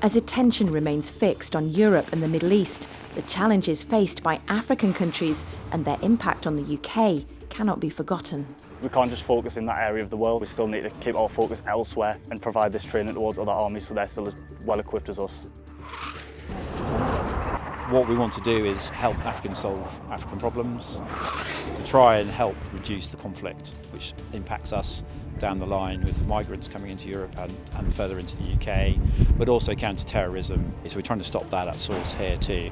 As attention remains fixed on Europe and the Middle East, the challenges faced by African countries and their impact on the UK cannot be forgotten. We can't just focus in that area of the world. We still need to keep our focus elsewhere and provide this training towards other armies so they're still as well equipped as us. What we want to do is help Africans solve African problems, try and help reduce the conflict which impacts us down the line with migrants coming into Europe and further into the UK, but also counter terrorism. So we're trying to stop that at source here too.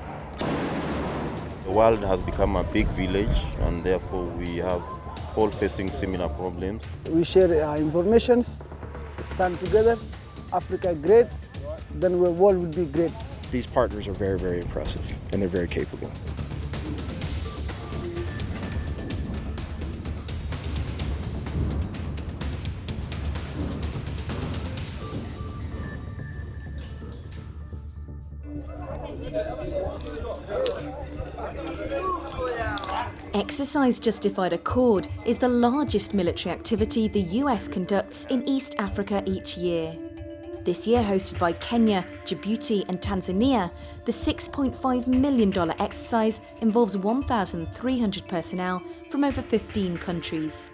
The world has become a big village, and therefore we have all facing similar problems. We share our information, stand together. Africa great, then the world will be great. These partners are very, very impressive, and they're very capable. Exercise Justified Accord is the largest military activity the US conducts in East Africa each year. This year, hosted by Kenya, Djibouti and Tanzania, the $6.5 million exercise involves 1,300 personnel from over 15 countries.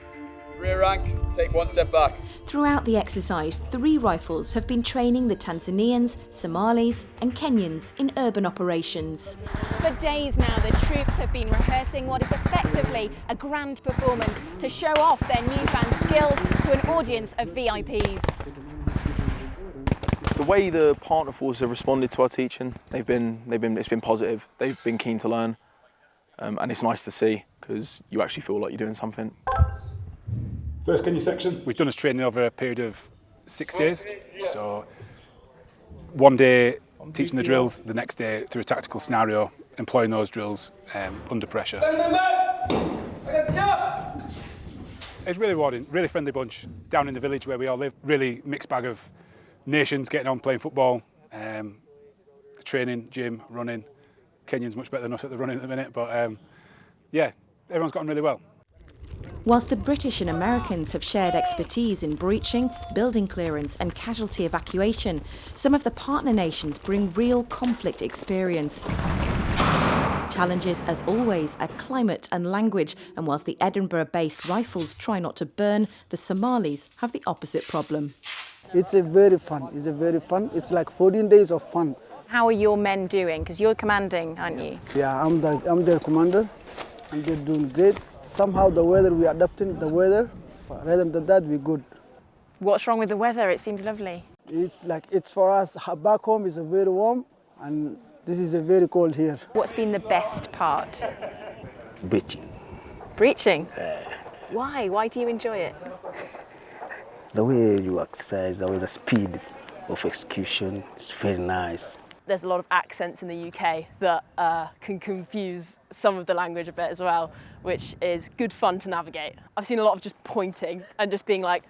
Rear rank, take one step back. Throughout the exercise, 3 rifles have been training the Tanzanians, Somalis and Kenyans in urban operations. For days now, the troops have been rehearsing what is effectively a grand performance to show off their newfound skills to an audience of VIPs. The way the partner forces have responded to our teaching, it's been positive. They've been keen to learn, and it's nice to see because you actually feel like you're doing something. First Kenya section, we've done this training over a period of 6 days. So one day teaching the drills, the next day through a tactical scenario, employing those drills under pressure. It's really rewarding, really friendly bunch down in the village where we all live. Really mixed bag of nations getting on playing football, training, gym, running. Kenyans much better than us at the running at the minute, but yeah, everyone's got on really well. Whilst the British and Americans have shared expertise in breaching, building clearance and casualty evacuation, some of the partner nations bring real conflict experience. Challenges, as always, are climate and language, and whilst the Edinburgh-based rifles try not to burn, the Somalis have the opposite problem. It's very fun. It's like 14 days of fun. How are your men doing? Because you're commanding, aren't you? Yeah, I'm their commander, and they're doing great. Somehow the weather, we're adapting the weather. But rather than that, we're good. What's wrong with the weather? It seems lovely. It's for us, back home is very warm, and this is very cold here. What's been the best part? Breaching. Breaching? Why? Why do you enjoy it? The way you exercise, the way the speed of execution is very nice. There's a lot of accents in the UK that can confuse some of the language a bit as well, which is good fun to navigate. I've seen a lot of just pointing and just being like,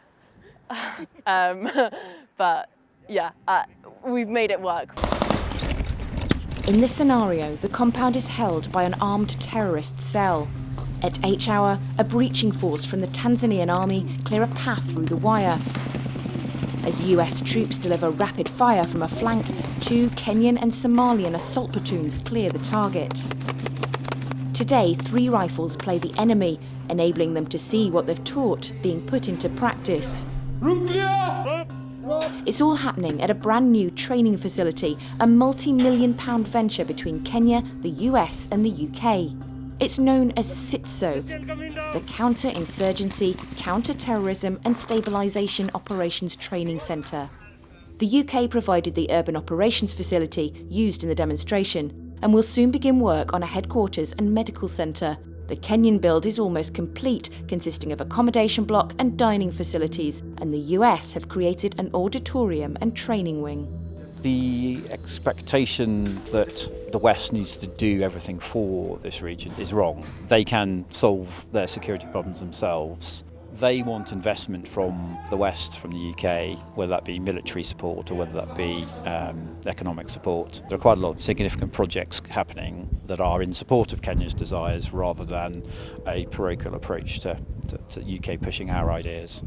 but yeah, we've made it work. In this scenario, the compound is held by an armed terrorist cell. At each hour, a breaching force from the Tanzanian army clear a path through the wire. As US troops deliver rapid fire from a flank, 2 Kenyan and Somalian assault platoons clear the target. Today, 3 rifles play the enemy, enabling them to see what they've taught being put into practice. It's all happening at a brand new training facility, a multi-million-pound venture between Kenya, the US and the UK. It's known as CITSO, the Counter-Insurgency, Counter-Terrorism and Stabilisation Operations Training Centre. The UK provided the urban operations facility used in the demonstration and will soon begin work on a headquarters and medical centre. The Kenyan build is almost complete, consisting of accommodation block and dining facilities, and the US have created an auditorium and training wing. The expectation that the West needs to do everything for this region is wrong. They can solve their security problems themselves. They want investment from the West, from the UK, whether that be military support or whether that be economic support. There are quite a lot of significant projects happening that are in support of Kenya's desires rather than a parochial approach to UK pushing our ideas.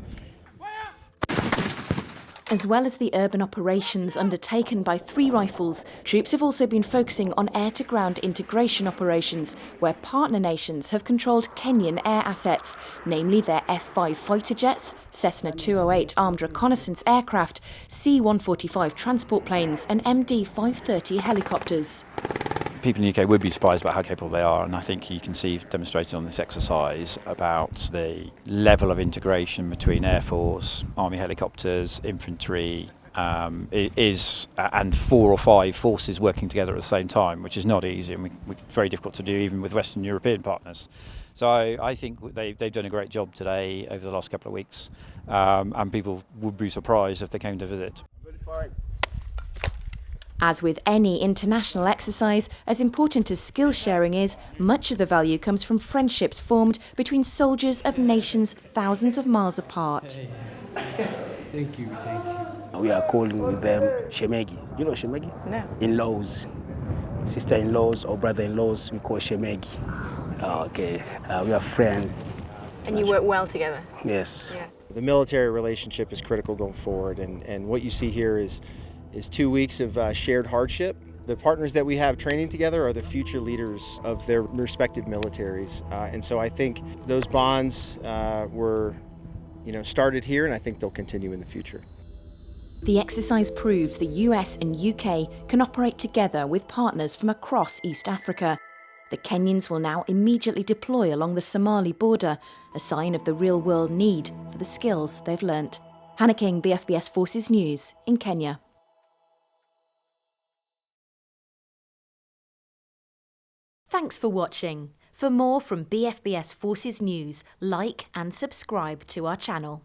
As well as the urban operations undertaken by 3 rifles, troops have also been focusing on air-to-ground integration operations, where partner nations have controlled Kenyan air assets, namely their F-5 fighter jets, Cessna 208 armed reconnaissance aircraft, C-145 transport planes and MD-530 helicopters. People in the UK would be surprised about how capable they are, and I think you can see demonstrated on this exercise about the level of integration between Air Force, Army helicopters, infantry, and 4 or 5 forces working together at the same time, which is not easy and very difficult to do even with Western European partners. So I think they've done a great job today over the last couple of weeks, and people would be surprised if they came to visit. As with any international exercise, as important as skill sharing is, much of the value comes from friendships formed between soldiers of nations thousands of miles apart. Thank you. We are calling with them Shemegi. You know Shemegi? No. In-laws, sister-in-laws or brother-in-laws, we call Shemegi. Okay, we are friends. And you work well together? Yes. Yeah. The military relationship is critical going forward, and what you see here is 2 weeks of shared hardship. The partners that we have training together are the future leaders of their respective militaries, and so I think those bonds were, started here, and I think they'll continue in the future. The exercise proves the US and UK can operate together with partners from across East Africa. The Kenyans will now immediately deploy along the Somali border, a sign of the real-world need for the skills they've learnt. Hannah King, BFBS Forces News in Kenya. Thanks for watching. For more from BFBS Forces News, like and subscribe to our channel.